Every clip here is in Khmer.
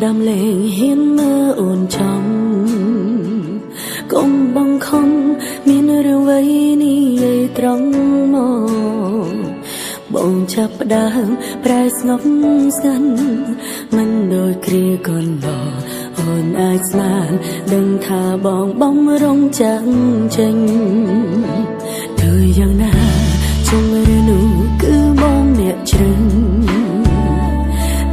ផ្ដាំលេងហ៊ានមើលអូនចំកុំបង្ខំមានរឿងអ្វីនេះឯត្រង់មកបងចាប់ផ្ដើមប្រែស្ងប់ស្ងាត់មិនដូចគ្រាកន្លងអូនអាចស្មានដឹងថាបងបំរុងចាំងចេញធ្វើយ៉ាងណាជុំឬនោះគឺបងអ្នកជ្រឹង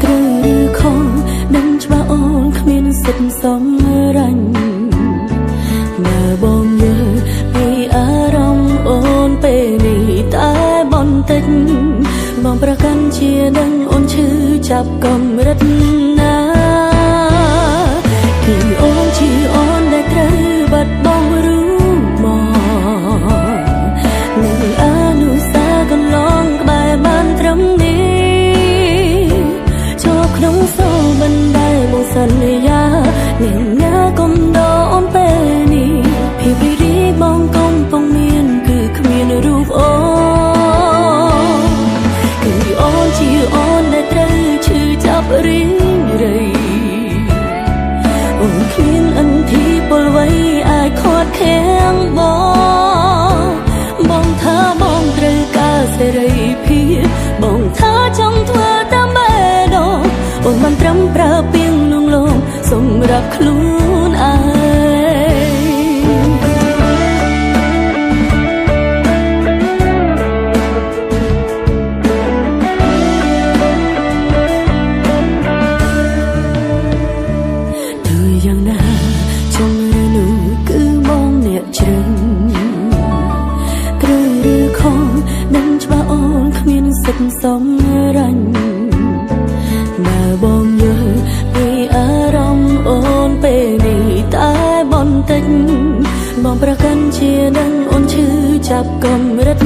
ត្រូវឬខុសដឹងច្បាស់អូនគ្មានសិទ្ធិសម្រេចបើបងយល់ពីអារម្មណ៍អូនពេលនេះតែបន្តិចបងប្រកាន់ជាដឹងអូនឈឺចាប់កម្រិតណាគឺអូនជាអូនដែលត្រូវបាត់បង់រូបមកនឹងអនុស្សាវរីយ៍កន្លងក្បែរបានត្រឹមនេះចូលក្នុងសូរបណ្ដែលបងសន្យានឹងណាកុំដកអូនពេលនេះភាពរីករាយបងកំពុងមានគឺគ្មានរូបអូនគឺអូនជាអូនដែលត្រូវឈឺចាប់រីងរៃអូនគ្មានអន្ទីពលអ្វីអាចខាត់ខាំងបងថាបងត្រូវការសេរីភាពបងថាចង់ធ្វើតាមបេះដូងអូនមិនត្រឹមប្រើពាក្យលួងលោមសម្រាប់ខ្លួនឯងយ៉ាងណាចង់ឬនោះគឺបងអ្នកជ្រឹងត្រូវឬខុសដឹងច្បាស់អូនគ្មានសិទ្ធិសម្រេចបើបងយល់ពីអារម្មណ៍អូនពេលនេះតែបន្តិចបងប្រកាន់ជាដឹងអូនឈឺចាប់កម្រិត